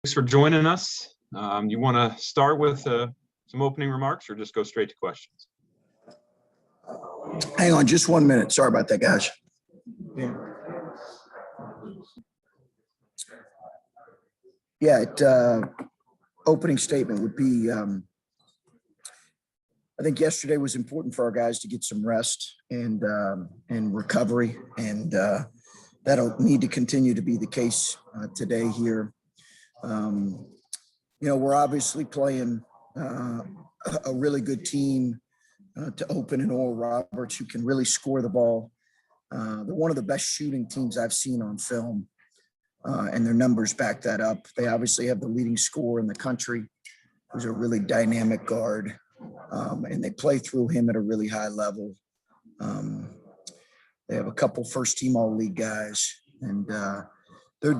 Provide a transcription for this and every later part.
Thanks for joining us. You want to start with some opening remarks or just go straight to questions? Hang on just 1 minute. Sorry about that, guys. Opening statement would be, I think yesterday was important for our guys to get some rest and recovery, and that'll need to continue to be the case today here. We're obviously playing a really good team to open in Oral Roberts, who can really score the ball. They're one of the best shooting teams I've seen on film, and their numbers back that up. They obviously have the leading scorer in the country, who's a really dynamic guard, and they play through him at a really high level. They have a couple first-team all-league guys, and they're a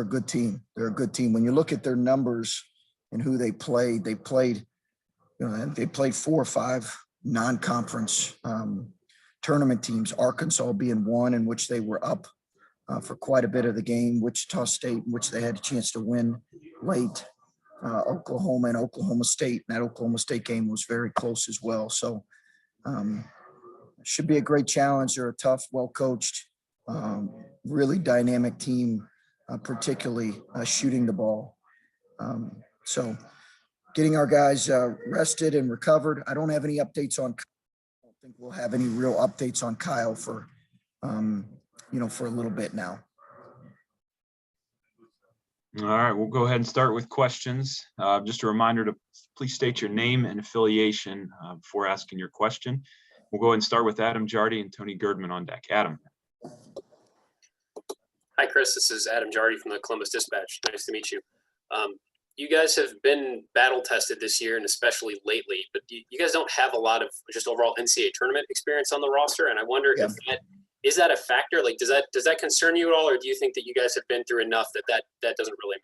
good team. They're a good team. When you look at their numbers and who they played 4 or 5 non-conference tournament teams, Arkansas being one, in which they were up for quite a bit of the game, Wichita State, in which they had a chance to win late, Oklahoma and Oklahoma State. And that Oklahoma State game was very close as well. So should be a great challenge. They're a tough, well-coached, really dynamic team, particularly shooting the ball. So getting our guys rested and recovered. I don't have any updates on. I don't think we'll have any real updates on Kyle for for a little bit now. All right, we'll go ahead and start with questions. Just a reminder to please state your name and affiliation before asking your question. We'll go ahead and start with Adam Jardy and Tony Girdman on deck. Adam. Hi, Chris. This is Adam Jardy from the Columbus Dispatch. Nice to meet you. You guys have been battle tested this year, and especially lately, but you guys don't have a lot of just overall NCAA tournament experience on the roster. And I wonder if is that a factor? Like, does that concern you at all, or do you think that you guys have been through enough that doesn't really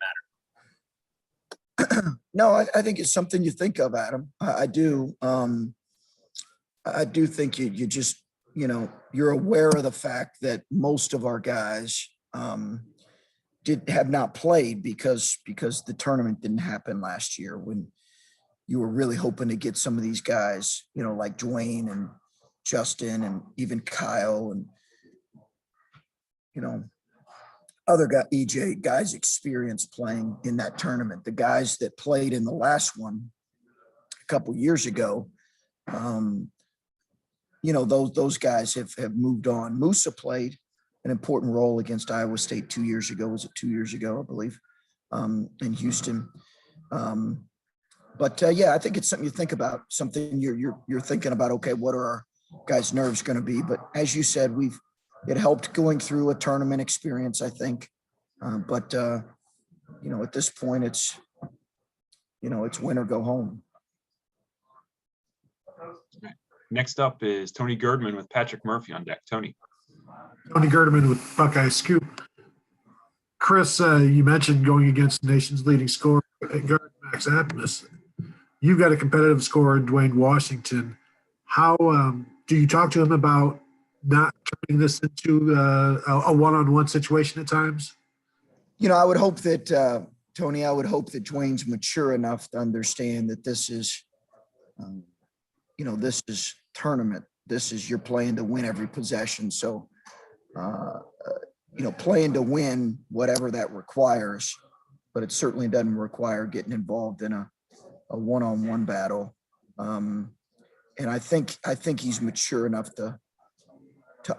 matter? No, I think it's something you think of, Adam. I do. I do think you just, you're aware of the fact that most of our guys have not played because the tournament didn't happen last year, when you were really hoping to get some of these guys, like Duane and Justin and even Kyle and, other EJ guys experience playing in that tournament. The guys that played in the last one a couple years ago, those guys have moved on. Musa played an important role against Iowa State 2 years ago. Was it 2 years ago, I believe, in Houston? I think it's something you think about, something you're thinking about. Okay, what are our guys' nerves going to be? But as you said, it helped going through a tournament experience, I think. At this point, it's win or go home. Next up is Tony Girdman with Patrick Murphy on deck. Tony. Tony Girdman with Buckeyes Scoop. Chris, you mentioned going against the nation's leading scorer at guard, Max Abmas. You've got a competitive scorer, Duane Washington. How do you talk to him about not turning this into a one-on-one situation at times? I would hope that, Tony, Duane's mature enough to understand that this is, this is tournament. This is, you're playing to win every possession. So, playing to win, whatever that requires, but it certainly doesn't require getting involved in a one-on-one battle. And I think he's mature enough to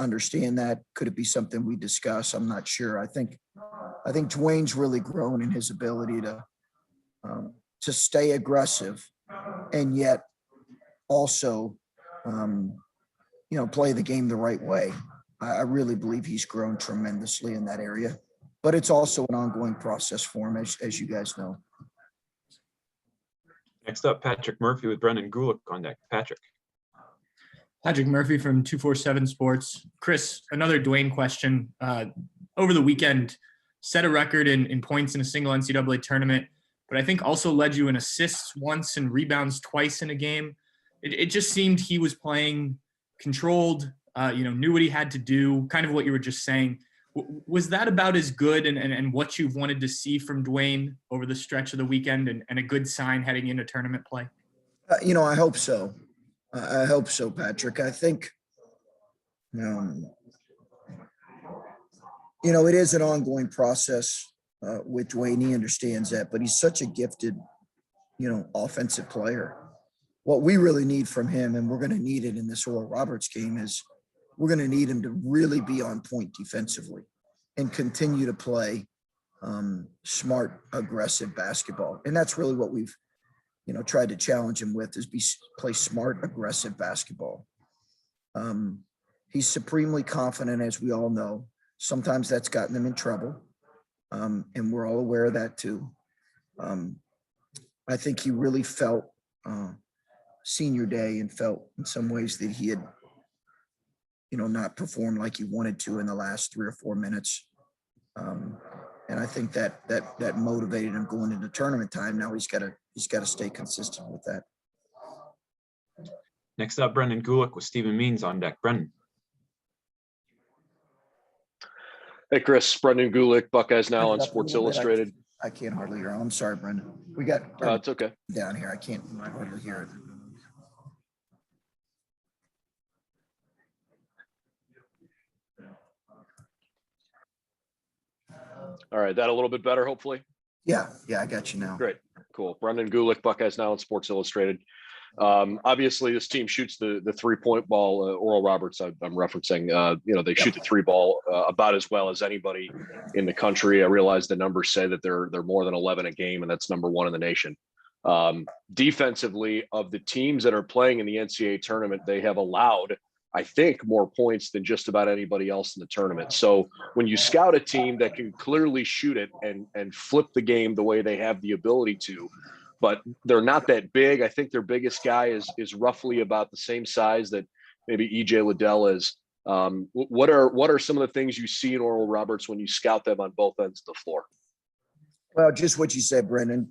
understand that. Could it be something we discuss? I'm not sure. I think Duane's really grown in his ability to stay aggressive and yet also, play the game the right way. I really believe he's grown tremendously in that area, but it's also an ongoing process for him, as you guys know. Next up, Patrick Murphy with Brendan Gulick on deck. Patrick Murphy from 247 Sports. Chris, another Duane question. Over the weekend, set a record in points in a single NCAA tournament, but I think also led you in assists once and rebounds twice in a game. It just seemed he was playing controlled, knew what he had to do, kind of what you were just saying. Was that about as good and what you've wanted to see from Duane over the stretch of the weekend and a good sign heading into tournament play? I hope so. I hope so, Patrick. I think, it is an ongoing process with Duane. He understands that, but he's such a gifted, offensive player. What we really need from him, and we're going to need it in this Oral Roberts game, is we're going to need him to really be on point defensively and continue to play smart, aggressive basketball. And that's really what we've, tried to challenge him with, is play smart, aggressive basketball. He's supremely confident, as we all know. Sometimes that's gotten him in trouble. And we're all aware of that too. I think he really felt senior day and felt in some ways that he had, not performed like he wanted to in the last 3 or 4 minutes. And I think that motivated him going into tournament time. Now he's got to stay consistent with that. Next up, Brendan Gulick with Stephen Means on deck. Brendan. Hey, Chris. Brendan Gulick, Buckeyes Now on Sports Illustrated. I can't hardly hear. I'm sorry, Brendan. We got it's okay. Down here. I can't hardly hear it. All right. That a little bit better, hopefully? Yeah, I got you now. Great. Cool. Brendan Gulick, Buckeyes Now on Sports Illustrated. Obviously, this team shoots the 3-point ball. Oral Roberts, I'm referencing. They shoot the 3 ball about as well as anybody in the country. I realize the numbers say that they're more than 11 a game, and that's number 1 in the nation. Defensively, of the teams that are playing in the NCAA tournament, they have allowed, I think, more points than just about anybody else in the tournament. So when you scout a team that can clearly shoot it and flip the game the way they have the ability to, but they're not that big. I think their biggest guy is roughly about the same size that maybe EJ Liddell is. What are some of the things you see in Oral Roberts when you scout them on both ends of the floor? Well, just what you said, Brendan.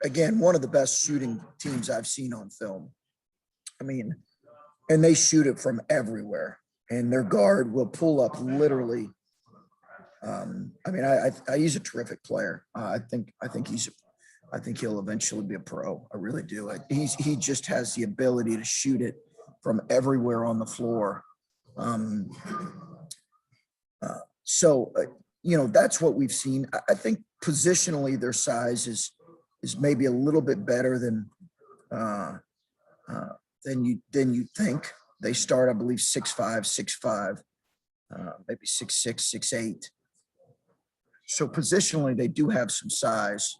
Again, one of the best shooting teams I've seen on film. I mean, and they shoot it from everywhere. And their guard will pull up literally. He's a terrific player. I think he'll eventually be a pro. I really do. He just has the ability to shoot it from everywhere on the floor. That's what we've seen. I think positionally their size is maybe a little bit better than you think. They start, I believe, 6'5", 6'5", maybe 6'6", 6'8". So positionally, they do have some size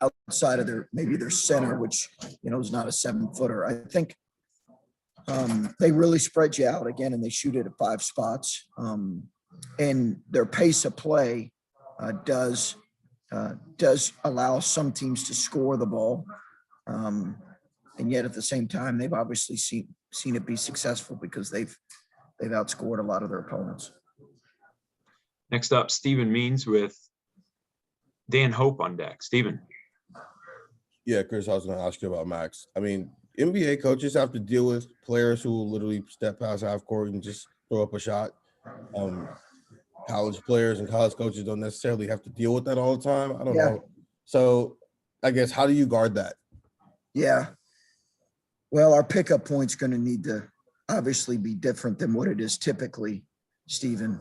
outside of their center, which is not a 7-footer. I think they really spread you out again, and they shoot it at 5 spots. And their pace of play does allow some teams to score the ball, and yet at the same time, they've obviously seen it be successful because they've outscored a lot of their opponents. Next up, Stephen Means with Dan Hope on deck. Stephen. Yeah, Chris, I was going to ask you about Max. I mean, NBA coaches have to deal with players who will literally step past half court and just throw up a shot. College players and college coaches don't necessarily have to deal with that all the time. I don't know. So I guess, how do you guard that? Yeah. Well, our pickup point's going to need to obviously be different than what it is typically, Stephen,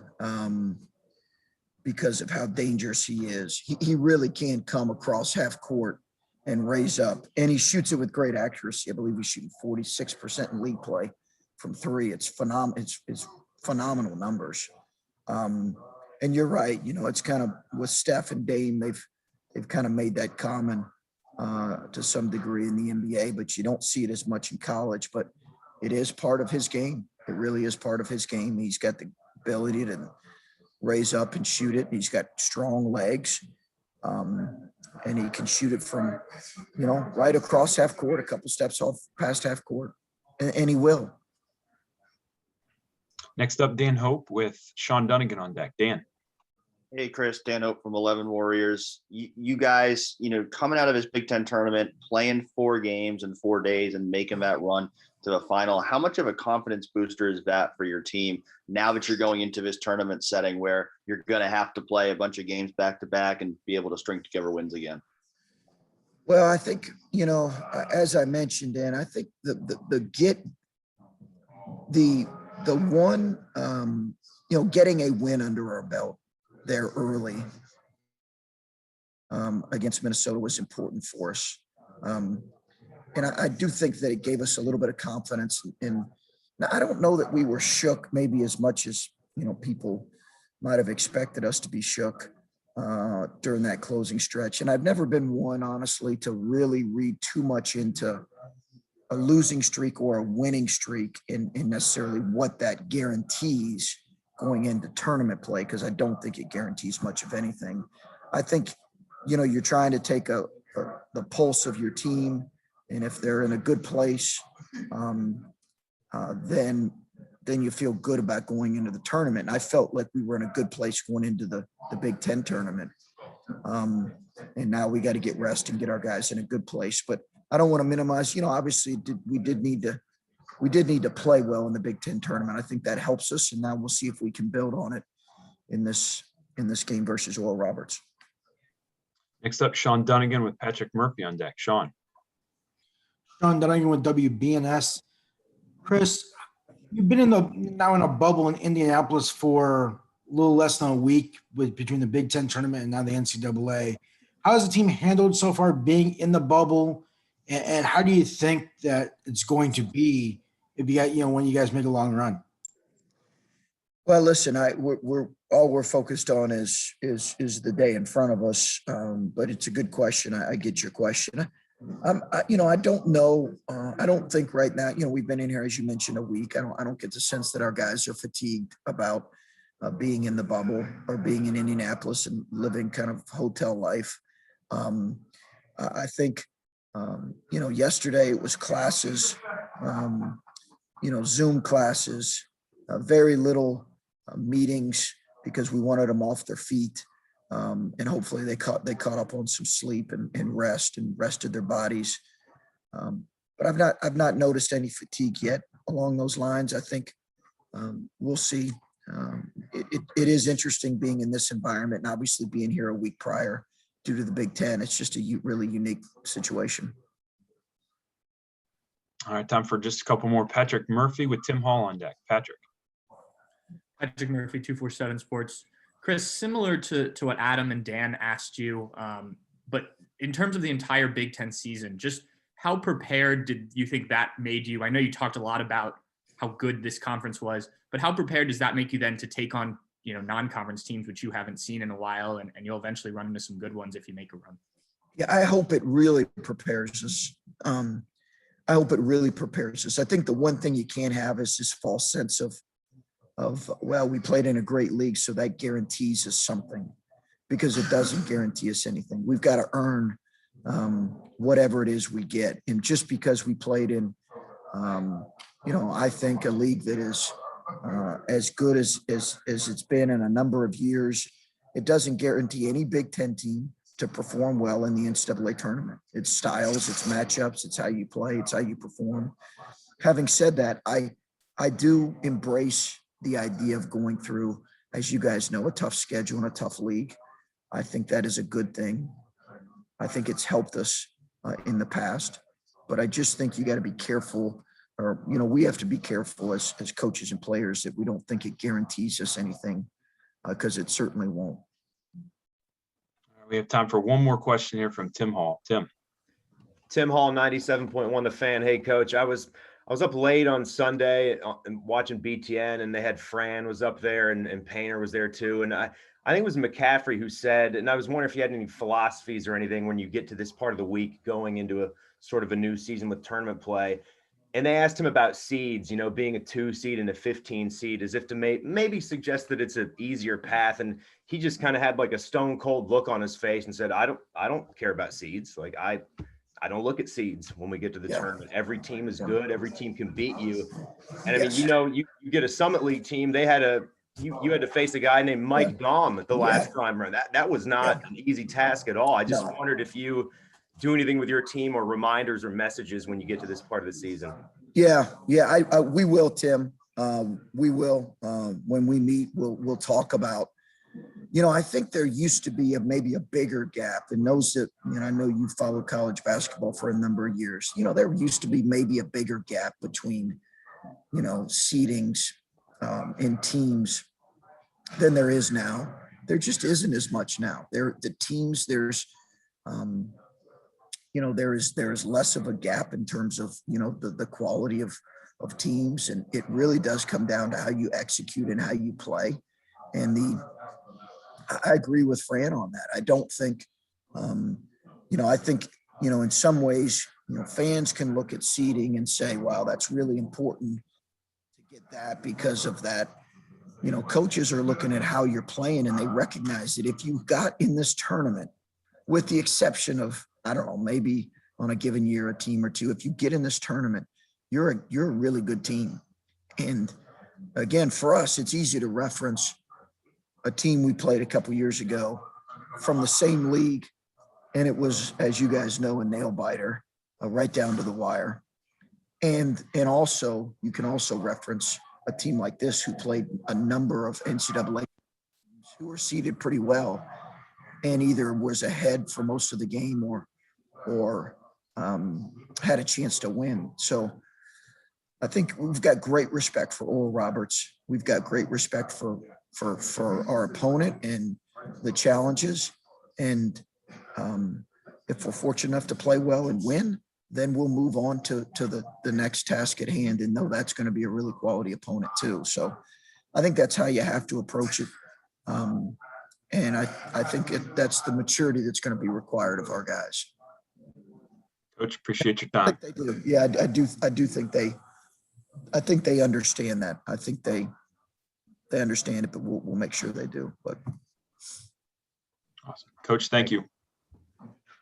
because of how dangerous he is. He really can come across half court and raise up, and he shoots it with great accuracy. I believe he's shooting 46% in league play from 3. It's phenomenal. It's phenomenal numbers. And you're right. It's kind of with Steph and Dame, they've kind of made that common to some degree in the NBA, but you don't see it as much in college. But it is part of his game. It really is part of his game. He's got the ability to raise up and shoot it. He's got strong legs, and he can shoot it from, right across half court, a couple steps off past half court, and he will. Next up, Dan Hope with Sean Dunnigan on deck. Dan. Hey, Chris, Dan Oak from 11 Warriors. You guys, coming out of this Big Ten tournament, playing 4 games in 4 days and making that run to the final, how much of a confidence booster is that for your team now that you're going into this tournament setting where you're going to have to play a bunch of games back to back and be able to string together wins again? Well, I think, as I mentioned, Dan, I think the one, getting a win under our belt there early against Minnesota was important for us. And I do think that it gave us a little bit of confidence. And I don't know that we were shook maybe as much as, people might have expected us to be shook during that closing stretch. And I've never been one, honestly, to really read too much into a losing streak or a winning streak in necessarily what that guarantees going into tournament play, because I don't think it guarantees much of anything. I think, you're trying to take the pulse of your team, and if they're in a good place, then you feel good about going into the tournament. And I felt like we were in a good place going into the Big Ten tournament. And now we got to get rest and get our guys in a good place. But I don't want to minimize, obviously we did need to play well in the Big Ten tournament. I think that helps us, and now we'll see if we can build on it in this game versus Oral Roberts. Next up, Sean Dunnigan with Patrick Murphy on deck. Sean Dunnigan with WBNS. Chris, you've been now in a bubble in Indianapolis for a little less than a week between the Big Ten tournament and now the NCAA. How has the team handled so far being in the bubble, and how do you think that it's going to be if you got, when you guys make a long run? Well, listen, we're focused on is the day in front of us. But it's a good question. I get your question. I don't know. I don't think right now, we've been in here, as you mentioned, a week. I don't get the sense that our guys are fatigued about being in the bubble or being in Indianapolis and living kind of hotel life. I think, yesterday it was classes, Zoom classes, very little meetings because we wanted them off their feet. And hopefully they caught up on some sleep and rest and rested their bodies. But I've not noticed any fatigue yet along those lines. I think we'll see. It is interesting being in this environment and obviously being here a week prior due to the Big Ten. It's just a really unique situation. All right, time for just a couple more. Patrick Murphy with Tim Hall on deck. Patrick Murphy, 247 Sports. Chris, similar to what Adam and Dan asked you, but in terms of the entire Big Ten season, just how prepared did you think that made you? I know you talked a lot about how good this conference was, but how prepared does that make you then to take on, non-conference teams, which you haven't seen in a while, and you'll eventually run into some good ones if you make a run? Yeah, I hope it really prepares us. I think the one thing you can't have is this false sense of, well, we played in a great league, so that guarantees us something, because it doesn't guarantee us anything. We've got to earn whatever it is we get. And just because we played in, I think a league that is as good as it's been in a number of years, it doesn't guarantee any Big Ten team to perform well in the NCAA tournament. It's styles, it's matchups, it's how you play, it's how you perform. Having said that, I do embrace the idea of going through, as you guys know, a tough schedule and a tough league. I think that is a good thing. I think it's helped us in the past, but I just think you got to be careful, or, we have to be careful as coaches and players that we don't think it guarantees us anything, because it certainly won't. We have time for one more question here from Tim Hall. Tim Hall, 97.1 The Fan. Hey, Coach, I was up late on Sunday and watching BTN, and they had Fran was up there and Painter was there too. And I think it was McCaffrey who said, and I was wondering if you had any philosophies or anything when you get to this part of the week going into a sort of a new season with tournament play. And they asked him about seeds, being a 2 seed and a 15 seed, as if to maybe suggest that it's an easier path. And he just kind of had like a stone cold look on his face and said, I don't care about seeds. Like I don't look at seeds when we get to the tournament. Every team is good. Every team can beat you. And I mean, you get a Summit League team. They had a you had to face a guy named Mike Daum the last time around. That was not an easy task at all. I just wondered if you do anything with your team or reminders or messages when you get to this part of the season. Yeah. We will, Tim. We will. When we meet, we'll talk about. I think there used to be maybe a bigger gap, and those that, I know you followed college basketball for a number of years. There used to be maybe a bigger gap between, seedings in teams than there is now. There just isn't as much now. The teams, there's less of a gap in terms of, the quality of teams. And it really does come down to how you execute and how you play. And I agree with Fran on that. I don't think, I think, in some ways, fans can look at seeding and say, wow, that's really important to get that because of that. Coaches are looking at how you're playing, and they recognize that if you've got in this tournament, with the exception of, I don't know, maybe on a given year, a team or two, if you get in this tournament, you're a really good team. And again, for us, it's easy to reference a team we played a couple years ago from the same league. And it was, as you guys know, a nail biter, right down to the wire. And also, you can also reference a team like this who played a number of NCAA teams who were seeded pretty well and either was ahead for most of the game or had a chance to win. So I think we've got great respect for Oral Roberts. We've got great respect for our opponent and the challenges. And if we're fortunate enough to play well and win, then we'll move on to the next task at hand and know that's going to be a really quality opponent too. So I think that's how you have to approach it. And I think that's the maturity that's going to be required of our guys. Coach, appreciate your time. I think they do. Yeah, I do think they understand that. I think they understand it, but we'll make sure they do. But awesome. Coach, thank you.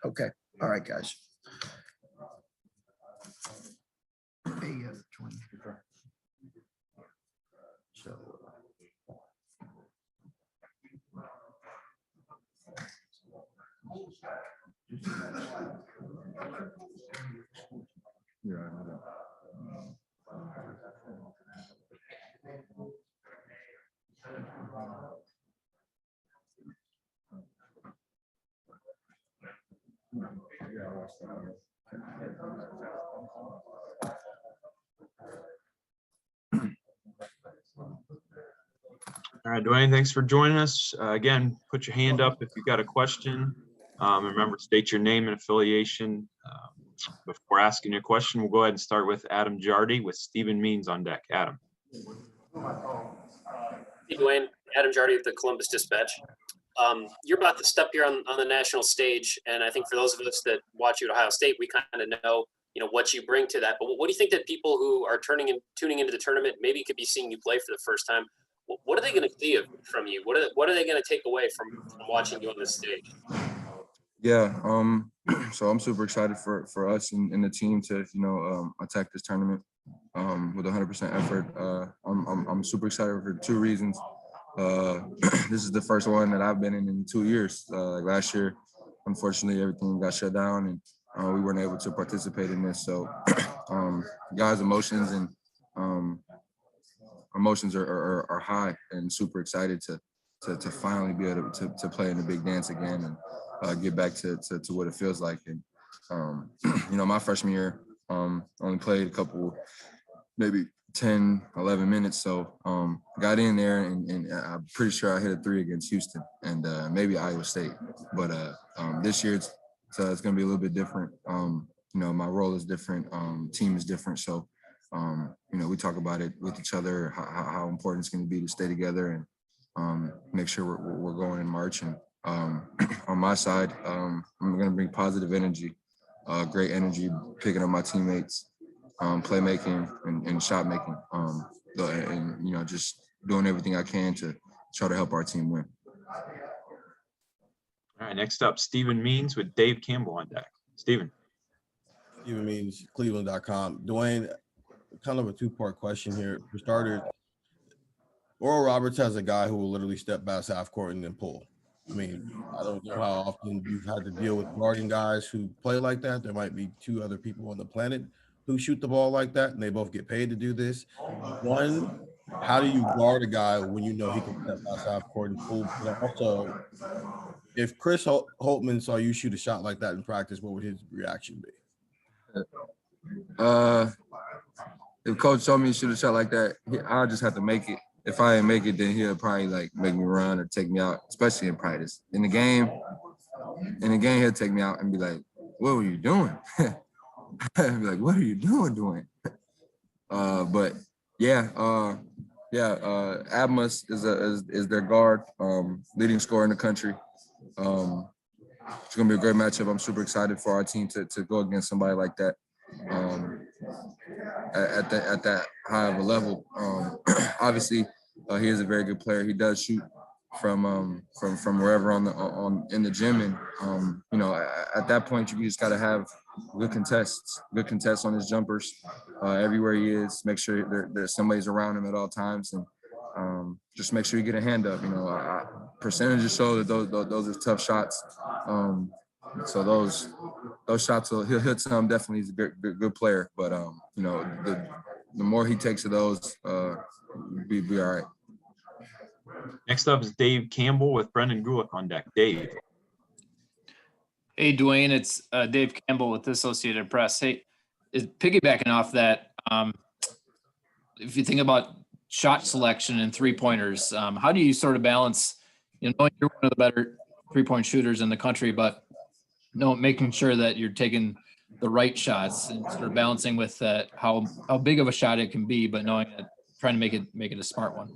Okay. All right, guys. So All right, Duane, thanks for joining us. Again, put your hand up if you've got a question. Remember, state your name and affiliation before asking your question. We'll go ahead and start with Adam Jardy with Stephen Means on deck. Adam. Hey, Duane. Adam Jardy with the Columbus Dispatch. You're about to step here on the national stage, and I think for those of us that watch you at Ohio State, we kind of know, what you bring to that. But what do you think that people who are tuning into the tournament maybe could be seeing you play for the first time? What are they going to see from you? What are they going to take away from watching you on this stage? Yeah, so I'm super excited for us and the team to attack this tournament with 100% effort. I'm super excited for two reasons. This is the first one that I've been in 2 years. Last year, unfortunately, everything got shut down and we weren't able to participate in this. So, guys' emotions are high, and super excited to finally be able to play in the big dance again and get back to what it feels like. And my freshman year, only played a couple, maybe 10, 11 minutes. So got in there and I'm pretty sure I hit a 3 against Houston and maybe Iowa State. But this year it's going to be a little bit different. My role is different. Team is different. So, we talk about it with each other, how important it's going to be to stay together and make sure we're going in March. And on my side, I'm going to bring positive energy, great energy, picking up my teammates, playmaking and shot making, and just doing everything I can to try to help our team win. All right, next up, Stephen Means with Dave Campbell on deck. Stephen. Stephen Means, Cleveland.com. Duane, kind of a two-part question here. For starters, Oral Roberts has a guy who will literally step past half court and then pull. I mean, I don't know how often you've had to deal with guarding guys who play like that. There might be 2 other people on the planet who shoot the ball like that, and they both get paid to do this. One, how do you guard a guy when you know he can step past half court and pull? And also, if Chris Holtmann saw you shoot a shot like that in practice, what would his reaction be? If coach told me to shoot a shot like that, I'll just have to make it. If I didn't make it, then he'll probably like make me run or take me out, especially in practice. In the game, he'll take me out and be like, "What were you doing?" I'd be like, "What are you doing, Duane?" But Admas is their guard, leading scorer in the country. It's gonna be a great matchup. I'm super excited for our team to go against somebody like that. At that high of a level. Obviously, he is a very good player. He does shoot from wherever in the gym, and at that point you just got to have good contests on his jumpers everywhere he is. Make sure there's somebody's around him at all times, and just make sure you get a hand up. Percentages show that those are tough shots. So those shots he'll hit some. Definitely, he's a good player. But the more he takes of those, be all right. Next up is Dave Campbell with Brendan Gulick on deck. Dave. Hey, Duane, it's Dave Campbell with the Associated Press. Hey, piggybacking off that, if you think about shot selection and 3-pointers, how do you sort of balance, knowing you're one of the better 3-point shooters in the country, but making sure that you're taking the right shots and sort of balancing with that, how big of a shot it can be, but knowing that, trying to make it a smart one.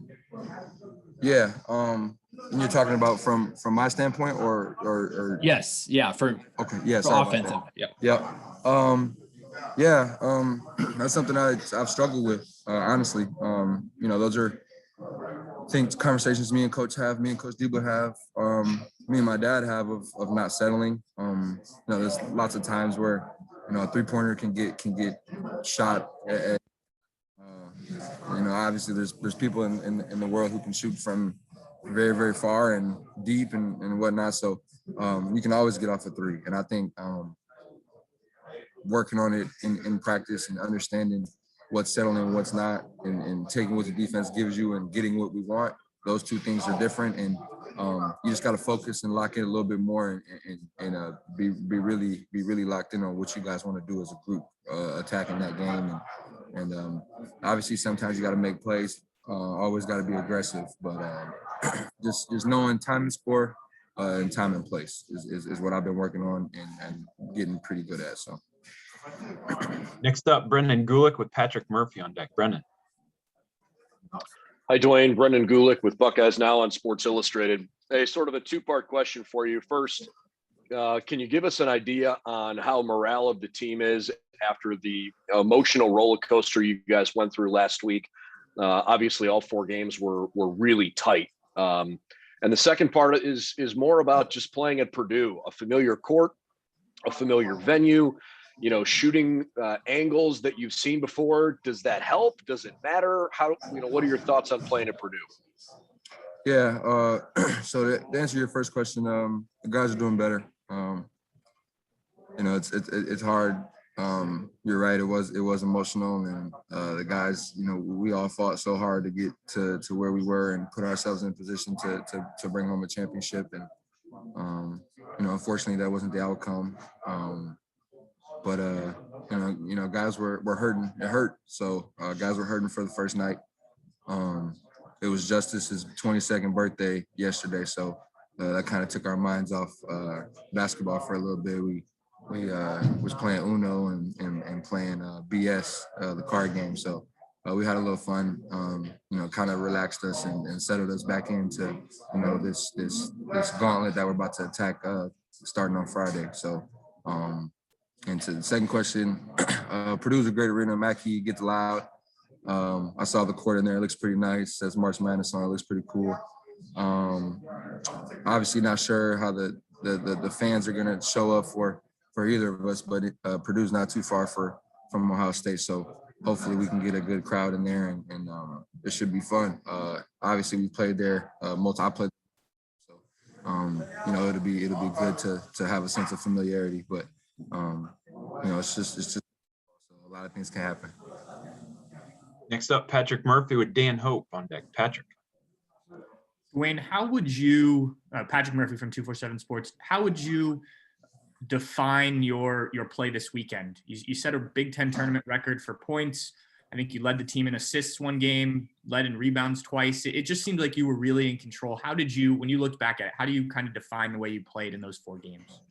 Yeah. And you're talking about from my standpoint or yes. Yeah. Okay. Yeah. For offensive. Yeah. That's something I've struggled with, honestly. Those are conversations me and Coach Dubler have, me and my dad have of not settling. There's lots of times where, a 3-pointer can get shot at obviously there's people in the world who can shoot from very, very far and deep and whatnot. So you can always get off a 3. And I think working on it in practice and understanding what's settling and what's not, and taking what the defense gives you and getting what we want, those 2 things are different. And you just got to focus and lock in a little bit more and be really locked in on what you guys want to do as a group, attacking that game. And obviously sometimes you got to make plays, always got to be aggressive, but just knowing time and score and time and place is what I've been working on and getting pretty good at. So. Next up, Brendan Gulick with Patrick Murphy on deck. Brendan. Hi, Duane. Brendan Gulick with Buckeyes Now on Sports Illustrated. Hey, sort of a 2-part question for you. First, can you give us an idea on how morale of the team is after the emotional roller coaster you guys went through last week? Obviously, all 4 games were really tight. And the second part is more about just playing at Purdue, a familiar court, a familiar venue, shooting angles that you've seen before. Does that help? Does it matter? What are your thoughts on playing at Purdue? Yeah. So to answer your first question, the guys are doing better. It's hard. You're right. It was emotional, and the guys, we all fought so hard to get to where we were and put ourselves in position to bring home a championship. And unfortunately, that wasn't the outcome. But guys were hurting. It hurt. So guys were hurting for the first night. It was Justice's 22nd birthday yesterday, so that kind of took our minds off basketball for a little bit. We was playing Uno and playing BS, the card game. So we had a little fun. Kind of relaxed us and settled us back into this gauntlet that we're about to attack starting on Friday. So. And to the second question, Purdue's a great arena. Mackey gets loud. I saw the court in there. It looks pretty nice. Says March Madness on it. Looks pretty cool. Obviously not sure how the fans are going to show up for either of us, but Purdue's not too far from Ohio State. So hopefully we can get a good crowd in there, and it should be fun. Obviously, we played there. I played, so it'll be good to have a sense of familiarity. But it's just so a lot of things can happen. Next up, Patrick Murphy with Dan Hope on deck. Patrick. Duane, how would you, Patrick Murphy from 247 Sports, how would you define your play this weekend? You set a Big Ten tournament record for points. I think you led the team in assists one game, led in rebounds twice. It just seemed like you were really in control. How did you, when you looked back at it, how do you kind of define the way you played in those 4 games?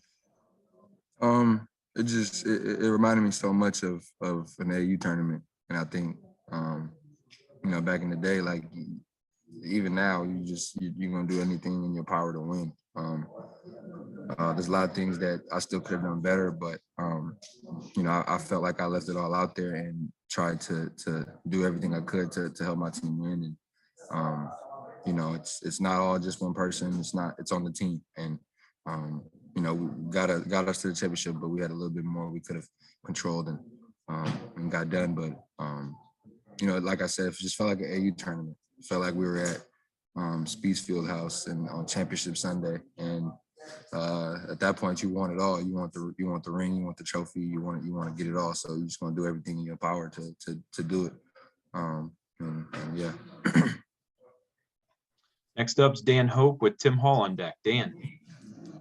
It reminded me so much of an AU tournament. And I think, back in the day, like even now, you're going to do anything in your power to win. There's a lot of things that I still could have done better, but, I felt like I left it all out there and tried to do everything I could to help my team win. And, it's not all just one person. It's on the team. And, we got us to the championship, but we had a little bit more we could have controlled and got done. But, like I said, it just felt like an AU tournament. It felt like we were at Speeds Fieldhouse and on Championship Sunday. And at that point, you want it all. You want the ring, you want the trophy, you want to get it all. So you're just going to do everything in your power to do it. And yeah. Next up is Dan Hope with Tim Hall on deck. Dan.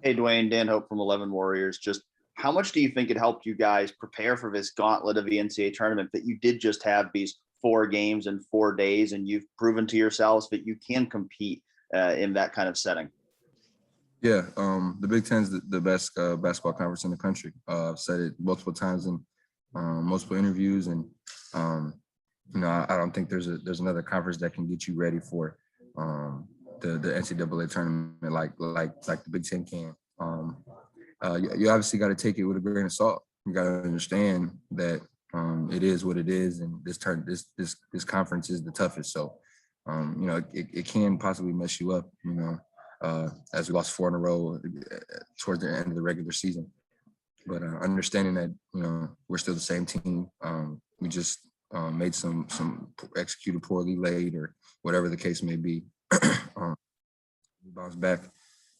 Hey, Duane, Dan Hope from 11 Warriors. Just how much do you think it helped you guys prepare for this gauntlet of the NCAA tournament that you did just have these 4 games in 4 days, and you've proven to yourselves that you can compete in that kind of setting? Yeah, the Big Ten is the best basketball conference in the country. I've said it multiple times in multiple interviews, and I don't think there's another conference that can get you ready for the NCAA tournament like the Big Ten can. You obviously got to take it with a grain of salt. You got to understand that it is what it is, and this conference is the toughest. So, it can possibly mess you up. As we lost 4 in a row towards the end of the regular season. But understanding that we're still the same team. We just made some executed poorly late or whatever the case may be. We bounced back,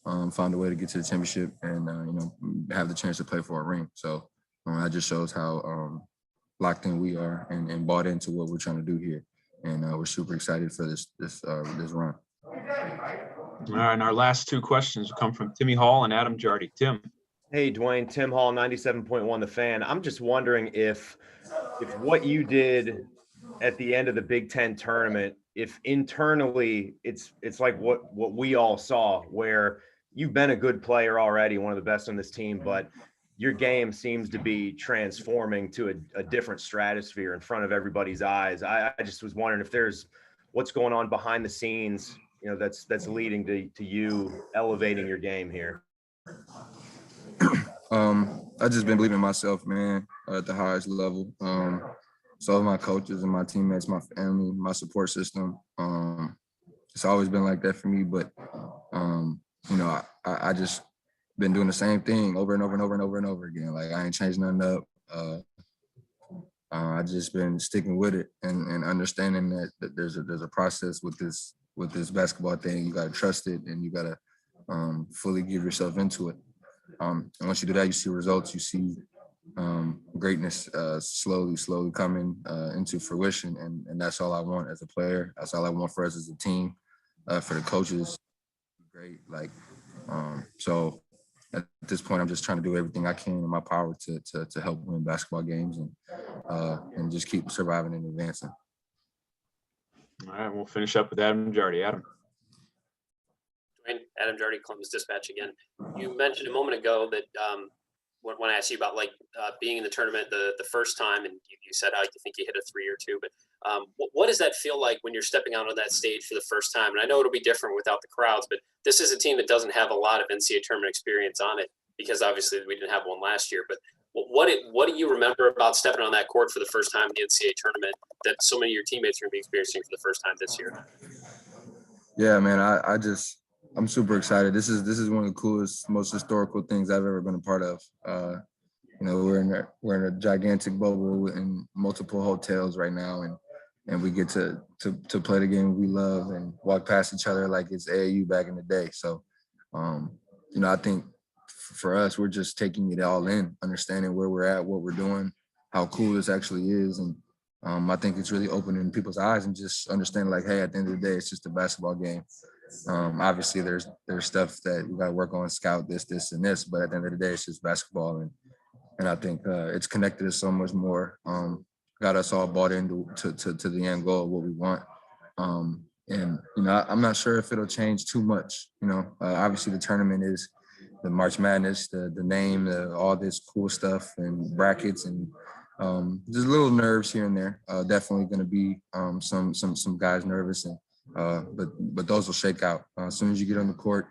found a way to get to the championship, and have the chance to play for a ring. So that just shows how locked in we are and bought into what we're trying to do here. And we're super excited for this run. All right, and our last 2 questions will come from Timmy Hall and Adam Jardy. Tim. Hey, Duane, Tim Hall, 97.1 The Fan. I'm just wondering if what you did at the end of the Big Ten tournament, if internally it's like what we all saw, where you've been a good player already, one of the best on this team, but your game seems to be transforming to a different stratosphere in front of everybody's eyes. I just was wondering if there's what's going on behind the scenes, that's leading to you elevating your game here. I just been believing in myself, man, at the highest level. So my coaches and my teammates, my family, my support system. It's always been like that for me, but I just been doing the same thing over and over and over and over and over again. Like I ain't changed nothing up. I just been sticking with it and understanding that there's a process with this basketball thing. You got to trust it, and you got to fully give yourself into it. And once you do that, you see results. You see greatness slowly coming into fruition, and that's all I want as a player. That's all I want for us as a team, for the coaches. Great, so at this point, I'm just trying to do everything I can in my power to help win basketball games and just keep surviving and advancing. All right, we'll finish up with Adam Jardy. Adam. Adam Jardy, Columbus Dispatch again. You mentioned a moment ago that when I asked you about being in the tournament the first time, and you said how you think you hit a 3 or 2, but what does that feel like when you're stepping out on that stage for the first time? And I know it'll be different without the crowds, but this is a team that doesn't have a lot of NCAA tournament experience on it because obviously we didn't have one last year. But what do you remember about stepping on that court for the first time in the NCAA tournament that so many of your teammates are going to be experiencing for the first time this year? Yeah, man, I'm super excited. This is one of the coolest, most historical things I've ever been a part of. You know, we're in a gigantic bubble in multiple hotels right now, and we get to play the game we love and walk past each other like it's AAU back in the day. So, you know, I think for us, we're just taking it all in, understanding where we're at, what we're doing, how cool this actually is. And I think it's really opening people's eyes and just understanding like, hey, at the end of the day, it's just a basketball game. Obviously there's stuff that we got to work on, scout this, and this, but at the end of the day, it's just basketball. And I think it's connected us so much more, got us all bought into to the end goal of what we want. And, you know, I'm not sure if it'll change too much. You know, obviously the tournament is the March Madness, the name, all this cool stuff and brackets and just little nerves here and there. Definitely going to be some guys nervous, and but those will shake out as soon as you get on the court.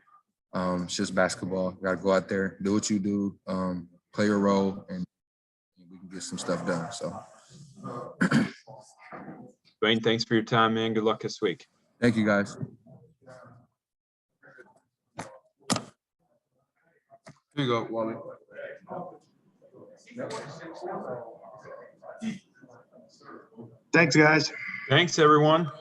It's just basketball. You got to go out there, do what you do, play your role, and we can get some stuff done. So, Duane, thanks for your time, man. Good luck this week. Thank you, guys. Here you go, Wally. Thanks, guys. Thanks, everyone.